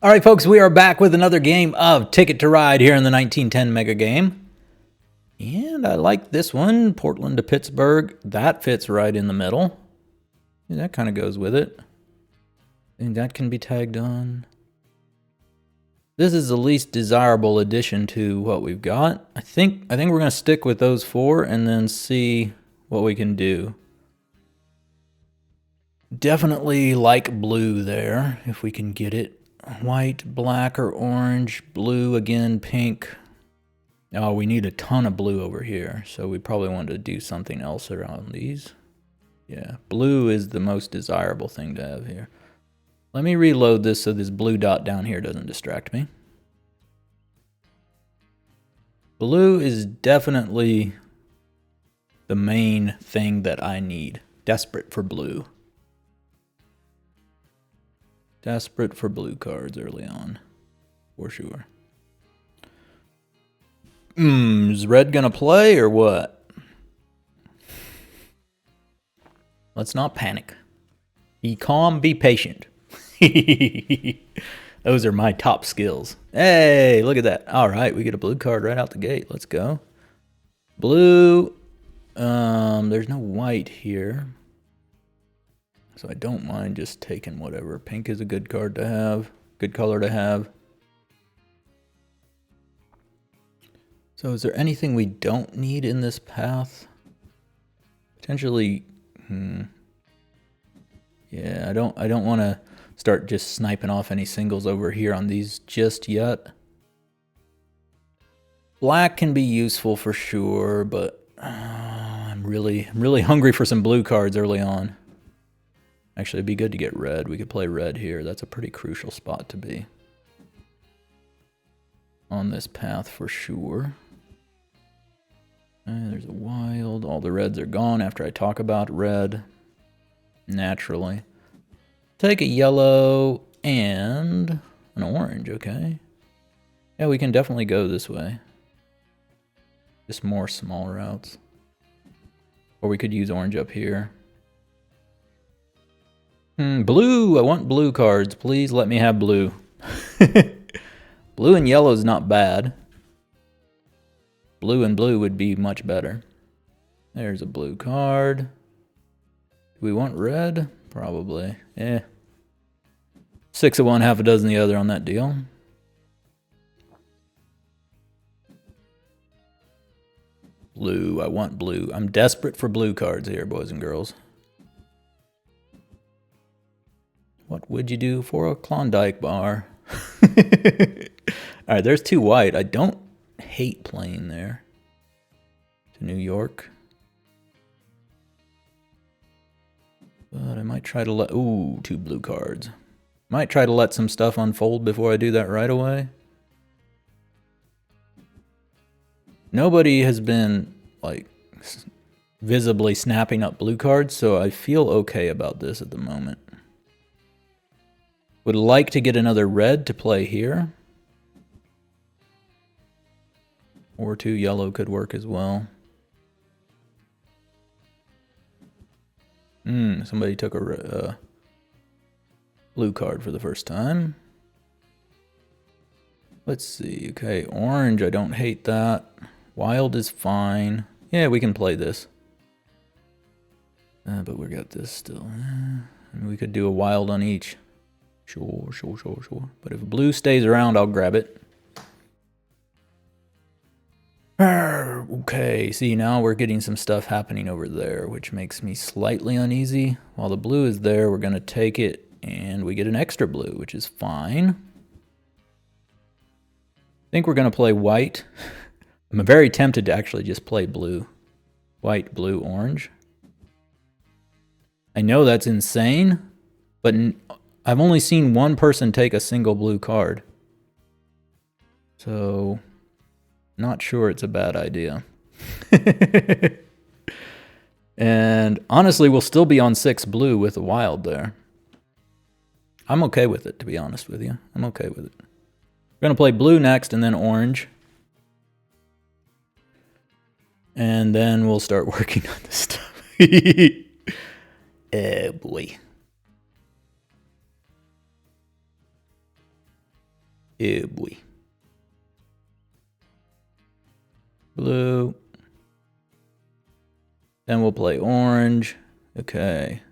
All right, folks, we are back with another game of Ticket to Ride here in the 1910 Mega Game. And I like this one, Portland to Pittsburgh. That fits right in the middle. Yeah, that kind of goes with it. And that can be tagged on. This is the least desirable addition to what we've got. I think we're going to stick with those four and then see what we can do. Definitely like blue there, if we can get it. White, black, or orange, blue again, pink. Oh, we need a ton of blue over here, so we probably want to do something else around these. Yeah, blue is the most desirable thing to have here. Let me reload this so this blue dot down here doesn't distract me. Blue is definitely the main thing that I need. Desperate for blue. Desperate for blue cards early on, for sure. Is red gonna play or what? Let's not panic. Be calm, be patient. Those are my top skills. Hey, look at that. All right, we get a blue card right out the gate. Let's go. Blue. There's no white here. So I don't mind just taking whatever. Pink is a good card to have. Good color to have. So is there anything we don't need in this path? Potentially, yeah, I don't want to start just sniping off any singles over here on these just yet. Black can be useful for sure, but I'm really hungry for some blue cards early on. Actually, it'd be good to get red. We could play red here. That's a pretty crucial spot to be on this path for sure. There's a wild. All the reds are gone after I talk about red. Naturally. Take a yellow and an orange, okay? Yeah, we can definitely go this way. Just more small routes. Or we could use orange up here. Blue! I want blue cards. Please let me have blue. Blue and yellow is not bad. Blue and blue would be much better. There's a blue card. Do we want red? Probably. 6 of one, half a dozen the other on that deal. Blue. I want blue. I'm desperate for blue cards here, boys and girls. What would you do for a Klondike bar? Alright, there's 2 white. I don't hate playing there. To New York. But I might try to let... Ooh, 2 blue cards. Might try to let some stuff unfold before I do that right away. Nobody has been, like, visibly snapping up blue cards, so I feel okay about this at the moment. Would like to get another red to play here. Or 2 yellow could work as well. Somebody took a blue card for the first time. Let's see. Okay, orange, I don't hate that. Wild is fine. Yeah, we can play this. But we got this still. We could do a wild on each. Sure. But if blue stays around, I'll grab it. Okay, see, now we're getting some stuff happening over there, which makes me slightly uneasy. While the blue is there, we're going to take it, and we get an extra blue, which is fine. I think we're going to play white. I'm very tempted to actually just play blue. White, blue, orange. I know that's insane, but I've only seen one person take a single blue card. So, not sure it's a bad idea. And honestly, we'll still be on 6 blue with a wild there. I'm okay with it, to be honest with you. I'm okay with it. We're going to play blue next and then orange. And then we'll start working on this stuff. Oh boy. Oh boy. Blue. Then we'll play orange. Okay.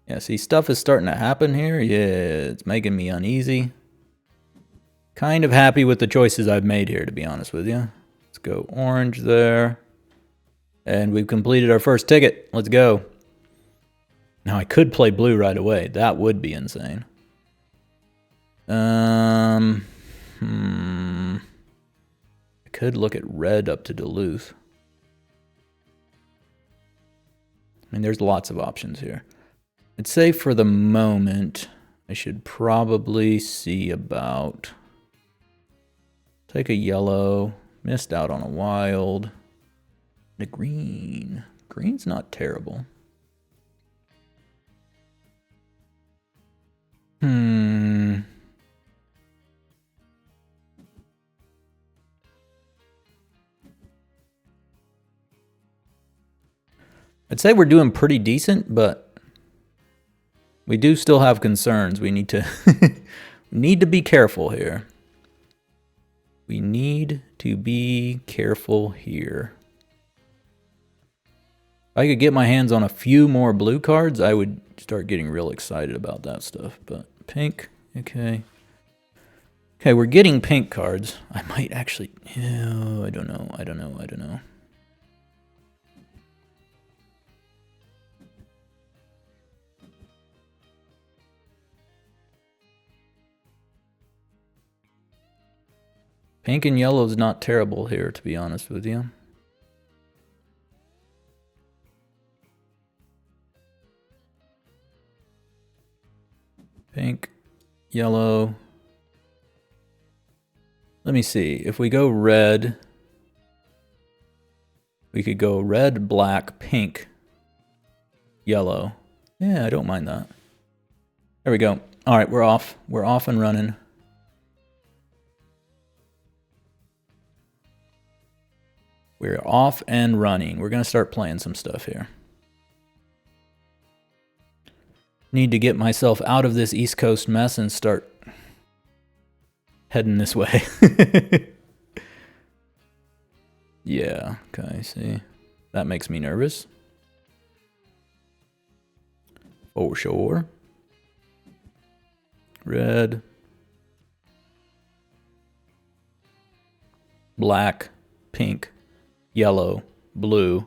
Yeah, see, stuff is starting to happen here. Yeah, it's making me uneasy. Kind of happy with the choices I've made here, to be honest with you. Let's go orange there. And we've completed our first ticket. Let's go. Now, I could play blue right away. That would be insane. I could look at red up to Duluth. I mean, there's lots of options here. I'd say for the moment, I should probably see about... Take a yellow. Missed out on a wild. The green. Green's not terrible. I'd say we're doing pretty decent, but we do still have concerns. We need to need to be careful here. We need to be careful here. If I could get my hands on a few more blue cards, I would start getting real excited about that stuff. But pink, okay. Okay, we're getting pink cards. I might actually... Oh, I don't know. Pink and yellow is not terrible here, to be honest with you. Pink, yellow. Let me see. If we go red, we could go red, black, pink, yellow. Yeah, I don't mind that. There we go. All right, we're off. We're off and running. We're off and running. We're going to start playing some stuff here. Need to get myself out of this East Coast mess and start heading this way. Yeah, okay, see. That makes me nervous. For sure. Red. Black. Pink. Yellow, blue.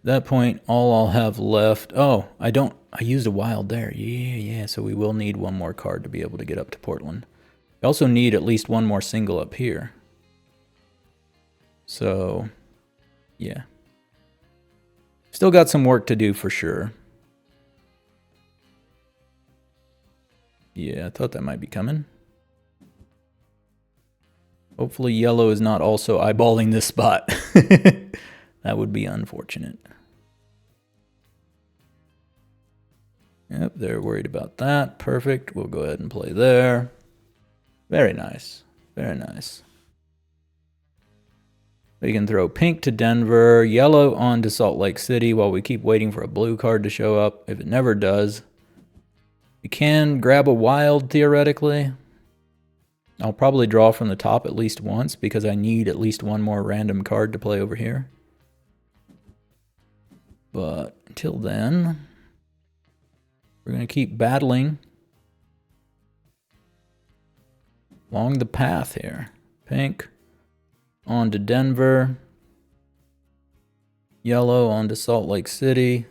At that point, all I'll have left... Oh, I used a wild there. Yeah, so we will need one more card to be able to get up to Portland. We also need at least one more single up here. So, yeah. Still got some work to do for sure. Yeah, I thought that might be coming. Hopefully yellow is not also eyeballing this spot. That would be unfortunate. Yep, they're worried about that. Perfect. We'll go ahead and play there. Very nice. Very nice. We can throw pink to Denver, yellow on to Salt Lake City while we keep waiting for a blue card to show up. If it never does, we can grab a wild theoretically. I'll probably draw from the top at least once because I need at least one more random card to play over here. But until then, we're going to keep battling along the path here. Pink on to Denver. Yellow on to Salt Lake City.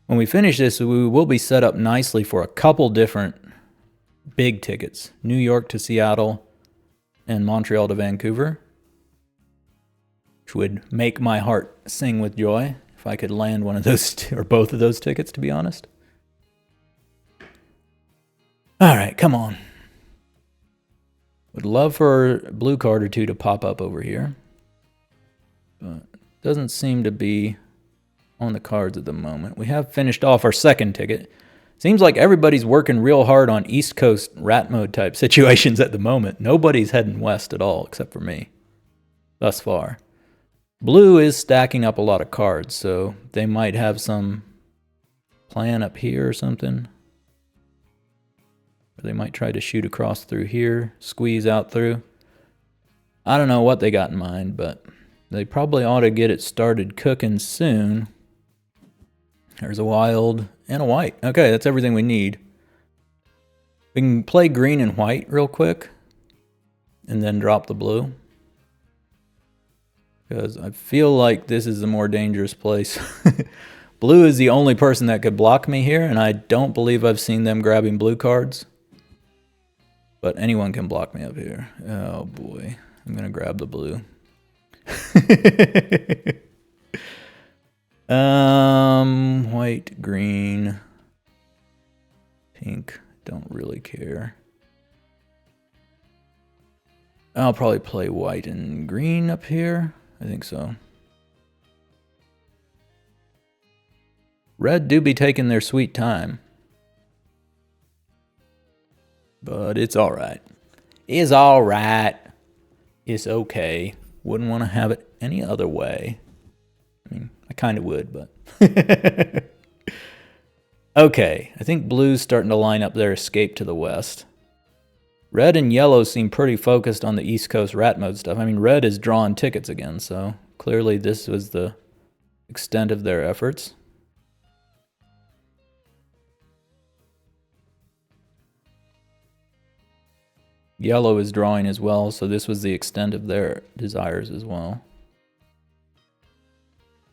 When we finish this, we will be set up nicely for a couple different big tickets. New York to Seattle and Montreal to Vancouver. Which would make my heart sing with joy if I could land one of those or both of those tickets, to be honest. All right, come on. Would love for a blue card or two to pop up over here. But doesn't seem to be on the cards at the moment. We have finished off our second ticket. Seems like everybody's working real hard on East Coast rat mode type situations at the moment. Nobody's heading west at all except for me thus far. Blue is stacking up a lot of cards, so they might have some plan up here or something. Or they might try to shoot across through here, squeeze out through. I don't know what they got in mind, but they probably ought to get it started cooking soon. There's a wild and a white. Okay, that's everything we need. We can play green and white real quick and then drop the blue. Because I feel like this is the more dangerous place. Blue is the only person that could block me here, and I don't believe I've seen them grabbing blue cards. But anyone can block me up here. Oh boy, I'm gonna grab the blue. White, green, pink, don't really care. I'll probably play white and green up here. I think so. Red do be taking their sweet time. But it's alright. It's alright. It's okay. Wouldn't want to have it any other way. I mean, I kind of would, but... Okay, I think blue's starting to line up their escape to the west. Red and yellow seem pretty focused on the East Coast rat mode stuff. I mean, red is drawing tickets again, so clearly this was the extent of their efforts. Yellow is drawing as well, so this was the extent of their desires as well.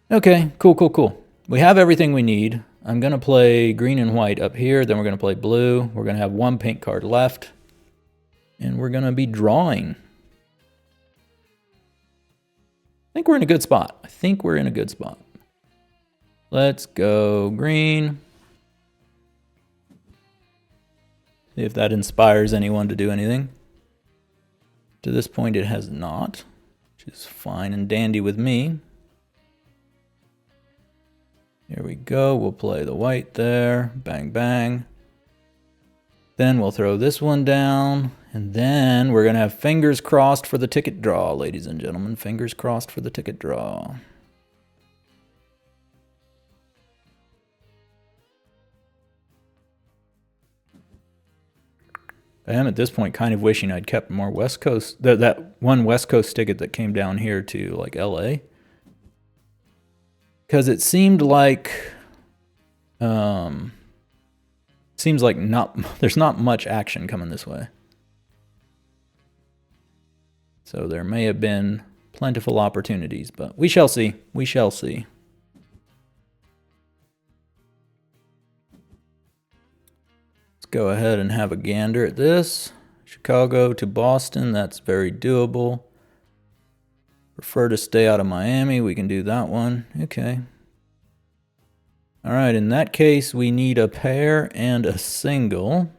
Okay, cool. We have everything we need. I'm going to play green and white up here, then we're going to play blue. We're going to have one pink card left, and we're going to be drawing. I think we're in a good spot. Let's go green. See if that inspires anyone to do anything. To this point, it has not, which is fine and dandy with me. Here we go. We'll play the white there. Bang, bang. Then we'll throw this one down. And then we're going to have fingers crossed for the ticket draw, ladies and gentlemen. Fingers crossed for the ticket draw. I am at this point kind of wishing I'd kept more West Coast, that one West Coast ticket that came down here to like LA. Because it seemed like, there's not much action coming this way. So there may have been plentiful opportunities, but we shall see. We shall see. Go ahead and have a gander at this. Chicago to Boston, that's very doable. Prefer to stay out of Miami, we can do that one. Okay. All right, in that case, we need a pair and a single,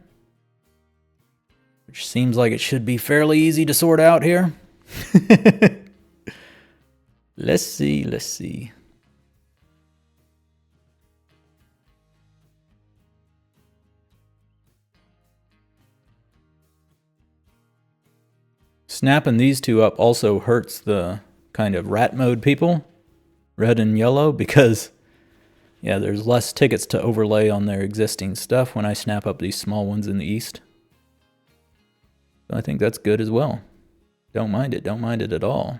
which seems like it should be fairly easy to sort out here. Let's see. Snapping these two up also hurts the kind of rat mode people, red and yellow, because, yeah, there's less tickets to overlay on their existing stuff when I snap up these small ones in the east. So I think that's good as well. Don't mind it at all.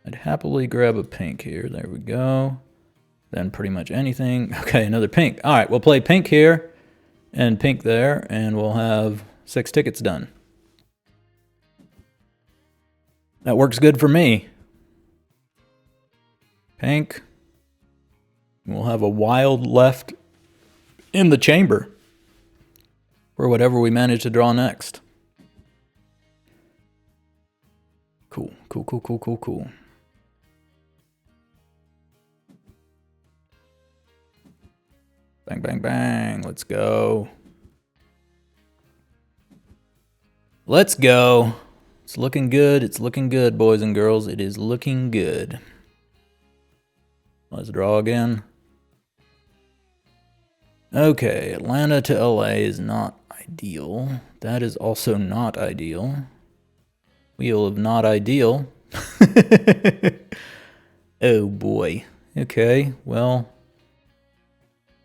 I'd happily grab a pink here. There we go. Then pretty much anything. Okay, another pink. All right, we'll play pink here and pink there, and we'll have 6 tickets done. That works good for me. Pink. We'll have a wild left in the chamber for whatever we manage to draw next. Cool. Bang, bang, bang. Let's go. Let's go. It's looking good. It's looking good, boys and girls. It is looking good. Let's draw again. Okay, Atlanta to LA is not ideal. That is also not ideal. Wheel of not ideal. Oh boy. Okay, well,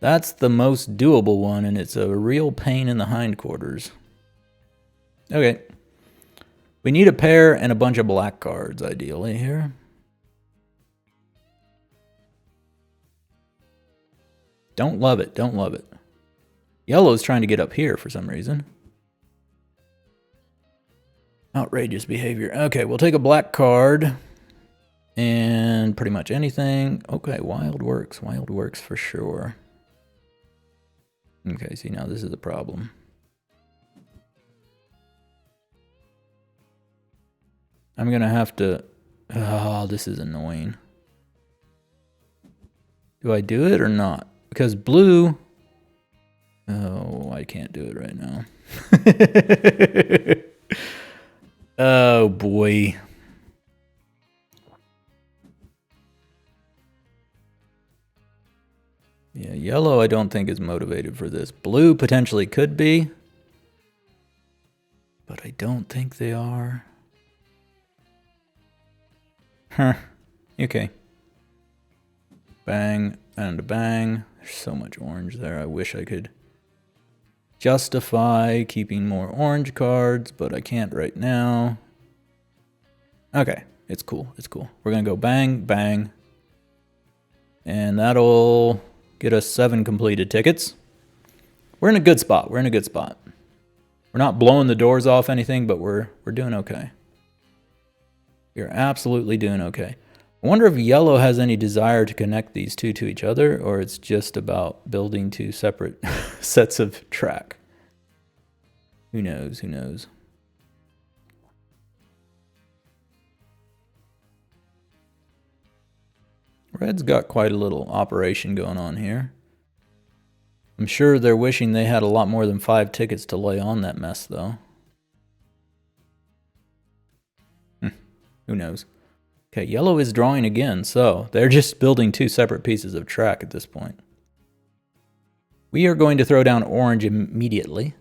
that's the most doable one, and it's a real pain in the hindquarters. Okay. We need a pair and a bunch of black cards, ideally, here. Don't love it, don't love it. Yellow's trying to get up here for some reason. Outrageous behavior. Okay, we'll take a black card. And pretty much anything. Okay, wild works for sure. Okay, see, now this is a problem. I'm gonna have to... Oh, this is annoying. Do I do it or not? Because blue... Oh, I can't do it right now. Oh, boy. Yeah, yellow I don't think is motivated for this. Blue potentially could be. But I don't think they are. Huh. Okay. Bang and bang. There's so much orange there. I wish I could justify keeping more orange cards, but I can't right now. Okay. It's cool. It's cool. We're going to go bang, bang. And that'll get us 7 completed tickets. We're in a good spot. We're in a good spot. We're not blowing the doors off anything, but we're doing okay. We're absolutely doing okay. I wonder if yellow has any desire to connect these two to each other, or it's just about building 2 separate sets of track. Who knows? Who knows? Red's got quite a little operation going on here. I'm sure they're wishing they had a lot more than 5 tickets to lay on that mess, though. Who knows? Okay, yellow is drawing again, so they're just building 2 separate pieces of track at this point. We are going to throw down orange immediately.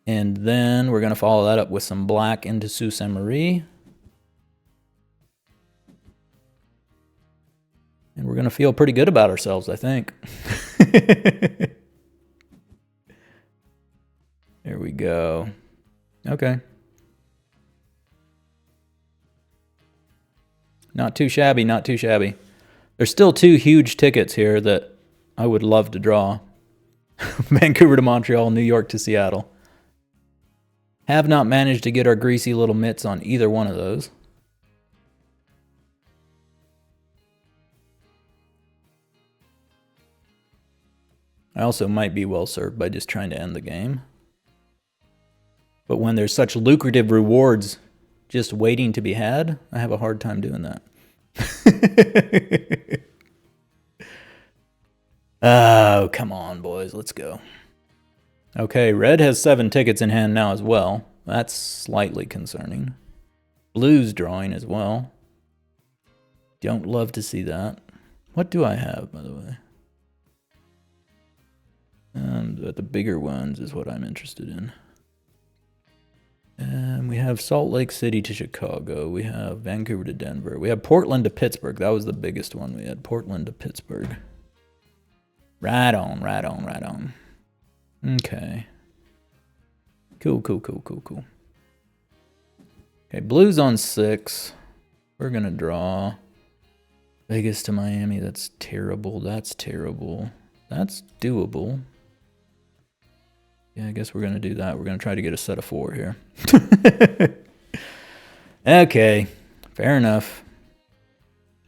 And then we're going to follow that up with some black into Sault Ste. Marie. And we're going to feel pretty good about ourselves, I think. There we go. Okay. Not too shabby, not too shabby. There's still 2 huge tickets here that I would love to draw. Vancouver to Montreal, New York to Seattle. Have not managed to get our greasy little mitts on either one of those. I also might be well served by just trying to end the game. But when there's such lucrative rewards just waiting to be had, I have a hard time doing that. Oh, come on, boys. Let's go. Okay, red has 7 tickets in hand now as well. That's slightly concerning. Blue's drawing as well. Don't love to see that. What do I have, by the way? But the bigger ones is what I'm interested in. And we have Salt Lake City to Chicago. We have Vancouver to Denver. We have Portland to Pittsburgh. That was the biggest one we had. Portland to Pittsburgh. Right on, right on, right on. Okay. Cool, cool, cool, cool, cool. Okay, blue's on 6. We're going to draw. Vegas to Miami. That's terrible. That's terrible. That's doable. Yeah, I guess we're going to do that. We're going to try to get a set of 4 here. Okay, fair enough.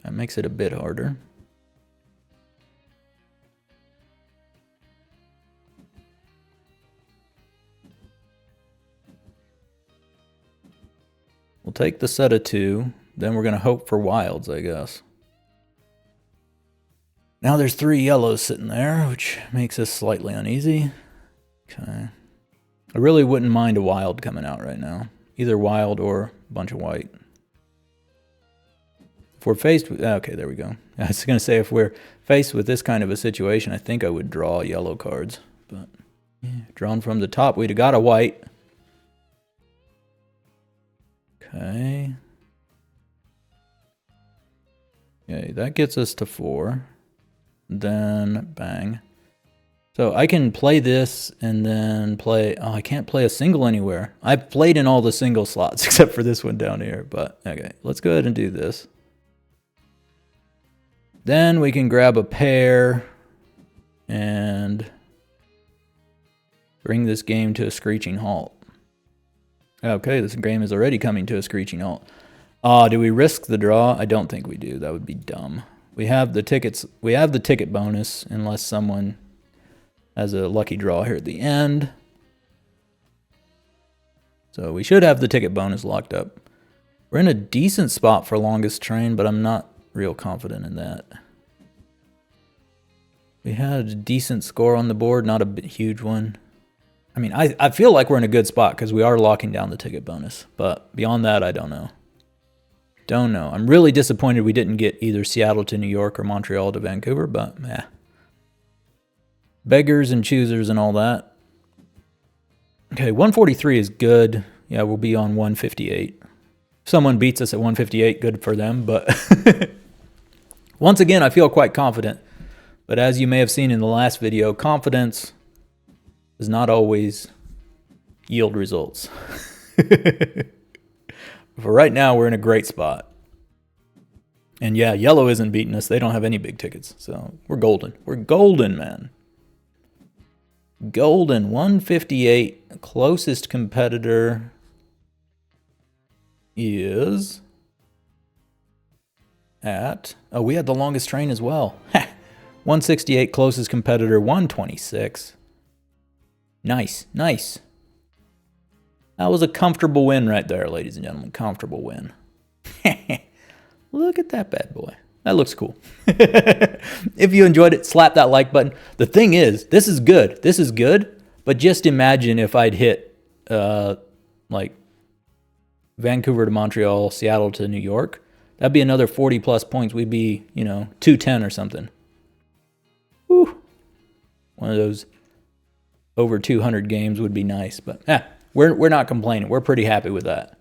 That makes it a bit harder. We'll take the set of 2. Then we're going to hope for wilds, I guess. Now there's 3 yellows sitting there, which makes us slightly uneasy. Okay. I really wouldn't mind a wild coming out right now. Either wild or a bunch of white. If we're faced with... Okay, there we go. I was going to say, if we're faced with this kind of a situation, I think I would draw yellow cards. But, yeah, drawn from the top, we'd have got a white. Okay. Okay, that gets us to 4. Then, bang. So I can play this and then play... Oh, I can't play a single anywhere. I've played in all the single slots except for this one down here. But, okay, let's go ahead and do this. Then we can grab a pair and bring this game to a screeching halt. Okay, this game is already coming to a screeching halt. Do we risk the draw? I don't think we do. That would be dumb. We have the tickets. We have the ticket bonus unless someone has a lucky draw here at the end. So we should have the ticket bonus locked up. We're in a decent spot for longest train, but I'm not real confident in that. We had a decent score on the board, not a huge one. I mean, I feel like we're in a good spot because we are locking down the ticket bonus. But beyond that, I don't know. Don't know. I'm really disappointed we didn't get either Seattle to New York or Montreal to Vancouver, but yeah. Beggars and choosers and all that. Okay, 143 is good. Yeah, we'll be on 158. If someone beats us at 158, good for them. But once again, I feel quite confident. But as you may have seen in the last video, confidence does not always yield results. For right now, we're in a great spot. And yeah, yellow isn't beating us. They don't have any big tickets. So we're golden. We're golden, man. Golden, 158. Closest competitor is at... Oh, we had the longest train as well. 168, closest competitor, 126. Nice, nice. That was a comfortable win right there, ladies and gentlemen. Comfortable win. Look at that bad boy. That looks cool. If you enjoyed it, slap that like button. The thing is, this is good. This is good. But just imagine if I'd hit like Vancouver to Montreal, Seattle to New York. That'd be another 40 plus points. We'd be, 210 or something. Whew. One of those over 200 games would be nice. But we're not complaining. We're pretty happy with that.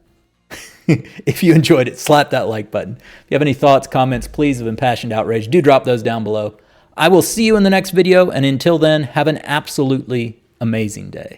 If you enjoyed it, slap that like button. If you have any thoughts, comments, pleas of impassioned outrage, do drop those down below. I will see you in the next video, and until then, have an absolutely amazing day.